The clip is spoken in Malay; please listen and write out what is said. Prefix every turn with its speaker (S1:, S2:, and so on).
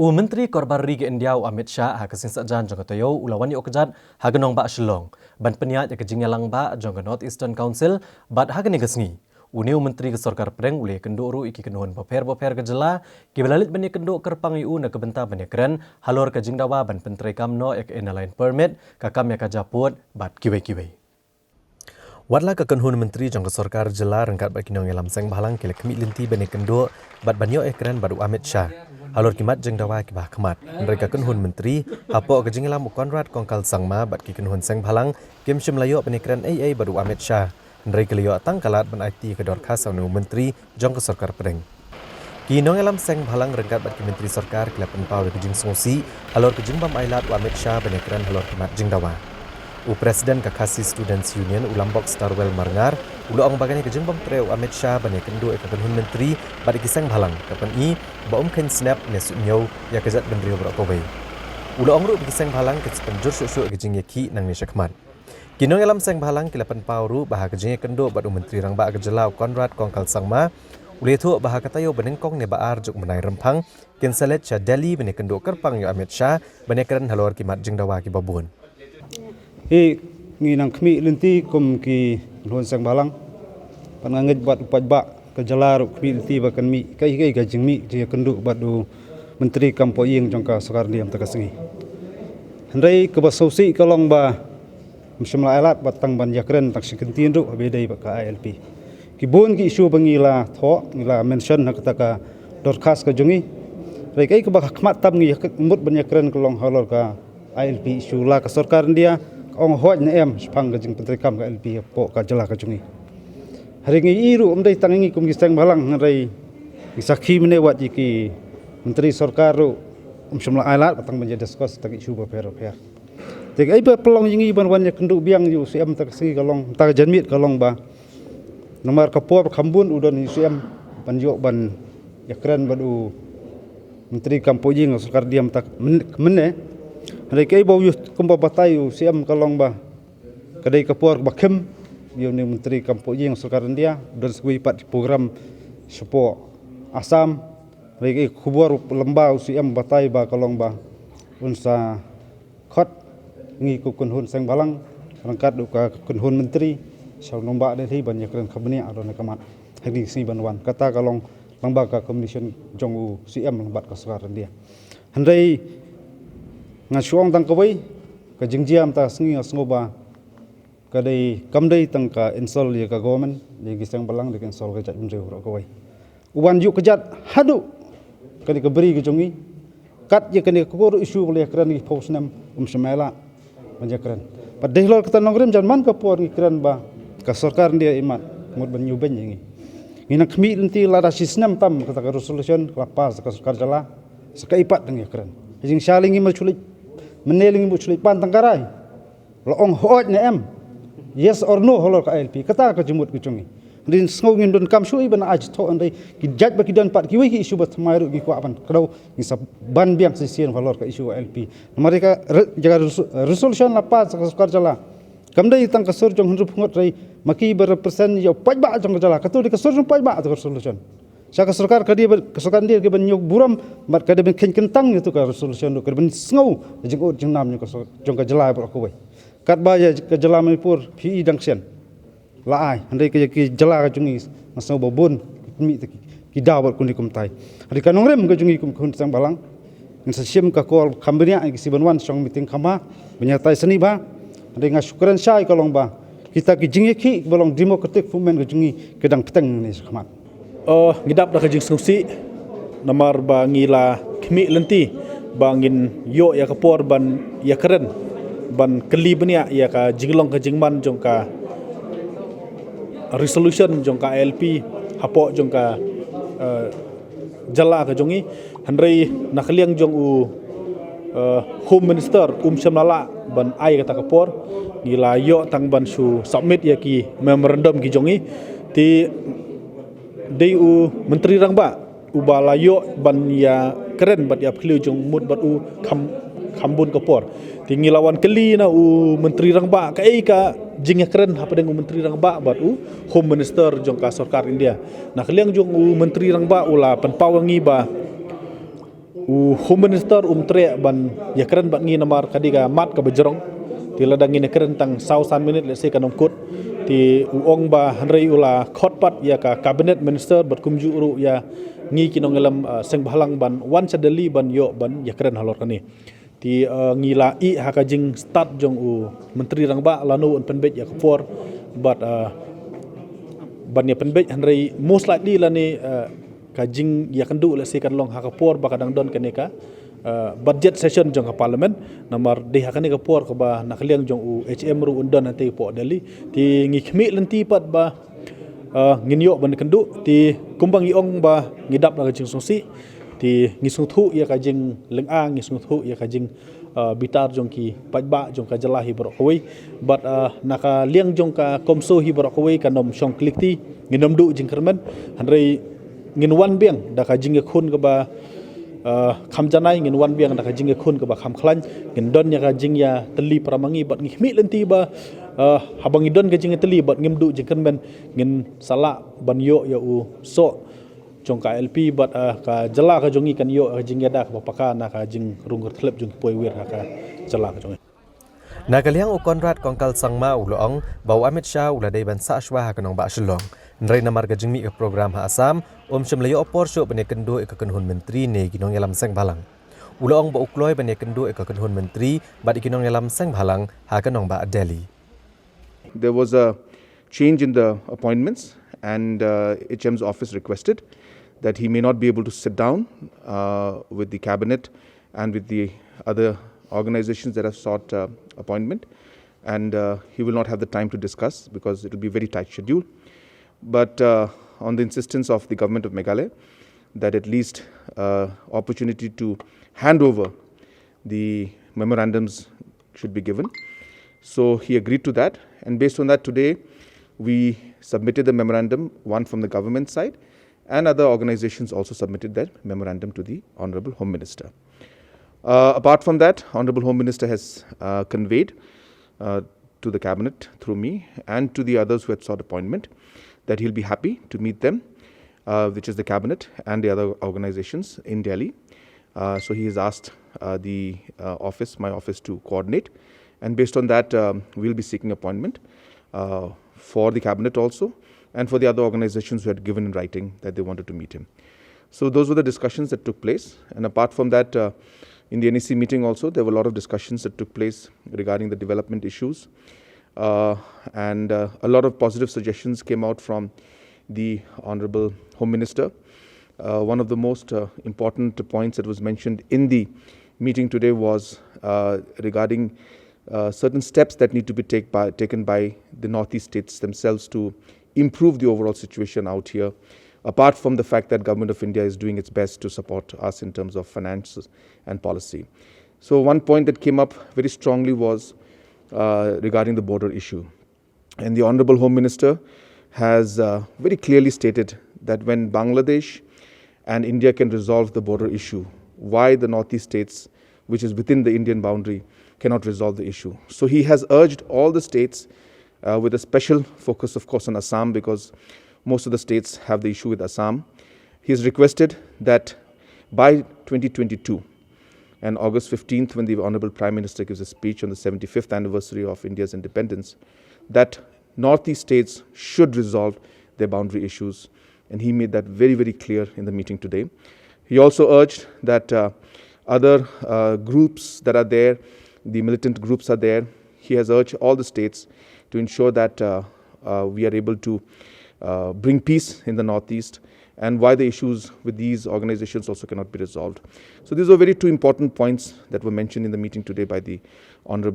S1: Menteri Korbari ke India Amit Shah ha kesin sajan jong tayo ulawan yo kejat ha genong ba Shillong ban peniat ya kejing lang ba jong North Eastern Council bat ha geni gesngi Menteri ke Sarkar Preng ule kendoro iki kenuhun boper ke jela ki belalit bani kendo kerpang yu na kebenta bani keren halor kejing dawa ban penteri kamno ek inaline permit kakam ya kajaput bat kiwe. Wadla kekenhun menteri jong Sarkar jela rengkat bat kinong yalam seng balang kile kemit linti bani kendo bat banyo ekren badu Amit Shah. Halor kimat jeng dawa kibah kemat. Mereka kenhun menteri, hapo kejing lam Konrad Kongkal Sangma bat ki kenhun seng balang kim shim layo penikran AA badu Amit Shah. Mereka liyo tang kalat ban IT ke dorkas anu menteri jong ke Sarkar Preng. Ki nong lam seng balang rengkat bat ki menteri Sarkar kilapan pau kejing songsi, halor kejing bam ailat Amit Shah penikran halor kimat jeng dawa. Presiden Kakasi Students Union Ulambok Starwell Marngar ulang bagani kejeng bam treu Amit Shah banyak kendo ekapun menteri pada kisang balang kapan i baum ken snap nesu nyau ya kezat bendrio berokobai ulang ru kisang balang kesepen jur susu kejeng yaki nang ni syakmat kinong alam sang balang kilapan pauru bah kejeng kendo badu menteri rang ba kejelau Konrad Kongkal Sangma ule tu bah katayo benengkong ne baar juk menai rempang ken salet cha Delhi banyak kendo kerpang yo Amit Shah banyak keren halor kimat jeng dawa ki babun
S2: ngi nang kmi linti kum ki lon sang balang panangit bat upaj ba ke jalar kmi linti ba kan mi kai ga jing mi je kendu badu menteri kampo ying jongka Sarkar diam takasengi handai ke basausi kalong ba mshamla alat batang ban yakren tak sikentin ru bedai ba ka ILP kibun ki isu bangila tho ngila mention nak taka dorkas ka jungi rai kai ke ba khmat tam ngi mut ban yakren kalong halor ka ILP isu la ka Sarkar dia ong hoj na em spang gajing penteri kam ka LP po ka jela ka jungi hari ngi iru umdai tangi kum gisang balang ngarai sakhi mene wat ki menteri Sarkar ru umsumla alat batang menjadi skos tak isu ba per tek ai ba pelong yingi ban wan ya kendu biang yu cm tak si kalong tak janmit kalong ba nomor kapor khambun udon cm banjok ban yakran badu menteri kampojing Sarkar diam tak mene hari kai bau yu kumba batayu siam kalong ba kadai kapur bakem yu ni menteri kampojing Sarkar India dan segui pat program support Assam hari kai khubur lembau siam batai ba kalong ba unsa khot ngi ku kunhun sang balang rangkat ka kunhun menteri sau nomba de thi banyak ran khabni adon kamat hadi si banwan kata kalong lamba ka commission jongu siam lambat ka Sarkar India handai ngasuang tang kawai ka jingjiam ta sngi asngoba kadai kamdai tang ka install ya ka government ye gisang balang de install ka jat bendri ro kawai uban yu kejat hadu kani ka beri ka jongi kat ye kani ko isu le kran ni posnam semela manjakran padai lor kata nongrim janman ka por ni kran ba ka Sarkar dia imat mut ban yuben yengi ngina khmi inti lara sistem tam kata ka resolution lapas ka Sarkar jala sakaipat deng kran jing shalingi machulik meneling buculi pantang karai loong hoj na em yes or no holor ka LP kata ka jumut kucungi din sngo ngin don kam shui ban aj tho andai ki jaj ba ki don pat ki wi ki isu bat mairu gi ko aban kado ni sab ban biang sisien holor ka isu LP mereka jaga resolution la pas ka Sarkar jala kamdai tang ka sur jong hunru phungot rai maki berrepresent yo pajba jong jala katu di ka sur jong pajba ka resolution Saka Sarkar kadi kesukaan dia ke banyok buram mat kadi ben kentang itu ka resolution do ben sngo jeng jeng nam ka jong ka jela ba ko we kat ba ya ka jela Manipur PE dangsen la ai andai ke jela ka jungi masno bobun mi ki daw kun dikum tai hari kanong rem ka jungi kum kun sang balang in sa sim ka kol kambria ki sibanwan song meeting khama benyatai seni ba andai ngasukuran sai kalong ba kita ki jingi ki bolong democratic movement ka jungi kedang peteng ni khama
S3: ngidap dah kejing sungsi namar ba ngila kmi lenti bangin yo ya kapor ban ya keren ban keli benia ya ka jinglong ka jingman jongka resolution jongka LP hapo jongka jala ka jongi handrei nakliang jong u home minister Shamlala ban ai kata kapor ngila yo tang ban su submit ya ki memorandum ki jongi ti DU menteri rang ba ubalayo ban ya keren bat ya kliu jong mut bat u khambun kapor tingi lawan keli na u menteri rang ba ka jing ya keren apa dengan menteri rang ba bat u home minister jong ka Sarkar India na kliang jong u menteri rang ba ula pen pawangi ba Home Minister tre ban ya keren ban ngi namar kadiga mat ka bejrong ti ladang ngi keren tang sausan minute le se kanom kut ti ong ba hanrei ula khotpat ya ka cabinet minister bat kumju uru ya ngi kinong elam seng bhalang ban wan sadali ban yo ban ya keren halor kani ti ngi la I haka jing start jong menteri rangba lanu un penbet ya for but ban ya penbet hanrei most likely lani kajing ya kendu le sekan long hakapor bakadang don keneka budget session jong ka parliament namar de hakane ka por ka ba nakliang jong HM ru undon nanti po dali ti ngikmi lenti pat ba nginyo ban kendu ti kumbang iong ba ngidap na kajing songsi ti ngisung thu ya kajing lenga ngisung thu ya kajing bitar jong ki pajba jong ka jalahi borok koi but naka liang jong ka komso hi borok koi kanom song klikti nginom du jing kermen hanrei ngin wan biang da ka jinge khun ka ba kham janai ngin wan biang da ka jinge khun ka ba kham khlan ngin don ya ka jing ya teli pramangi bat ngikmi lenti ba habang idon ka jinge teli bat ngim du jingkan ben ngin sala ban yo ya so jong ka LP bat ka jala ka jongi kan yo ka jing ya da ka paka na ka jing rung thlep jong poi wir ka jala ka jongi
S1: Nakaliang Konrad Kongkal Sangma uloong bau Amit Shah uladai ban sa ashwa kanong ba shilong. Nrai namar ka jingmi ka program ha Assam shemlayo opor syo bane kendo ka kanhun menteri ne ginong yalam seng balang. Uloong ba ukloi bane kendo ka kanhun menteri ba ginong yalam seng balang ha kanong ba Delhi.
S4: There was a change in the appointments and HM's office requested that he may not be able to sit down with the cabinet and with the other organizations that have sought appointment, and he will not have the time to discuss because it will be a very tight schedule. But on the insistence of the government of Meghalaya, that at least opportunity to hand over the memorandums should be given. So he agreed to that, and based on that today we submitted the memorandum, one from the government side, and other organizations also submitted that memorandum to the Honorable Home Minister. Apart from that, Honorable Home Minister has conveyed to the Cabinet through me and to the others who had sought appointment that he'll be happy to meet them, which is the Cabinet and the other organizations in Delhi. So he has asked the office, my office, to coordinate, and based on that we'll be seeking appointment for the Cabinet also and for the other organizations who had given in writing that they wanted to meet him. So those were the discussions that took place, and apart from that, in the NEC meeting also, there were a lot of discussions that took place regarding the development issues, and a lot of positive suggestions came out from the Honorable Home Minister. One of the most important points that was mentioned in the meeting today was regarding certain steps that need to be taken by the Northeast states themselves to improve the overall situation out here, apart from the fact that Government of India is doing its best to support us in terms of finances and policy. So one point that came up very strongly was regarding the border issue. And the Honorable Home Minister has very clearly stated that when Bangladesh and India can resolve the border issue, why the Northeast states, which is within the Indian boundary, cannot resolve the issue. So he has urged all the states with a special focus, of course, on Assam, because most of the states have the issue with Assam. He has requested that by 2022 and August 15th, when the Honorable Prime Minister gives a speech on the 75th anniversary of India's independence, that Northeast states should resolve their boundary issues. And he made that very, very clear in the meeting today. He also urged that other groups that are there, the militant groups are there. He has urged all the states to ensure that we are able to bring peace in the Northeast, and why the issues with these organizations also cannot be resolved. So these are very two important points that were mentioned in the meeting today by the Honorable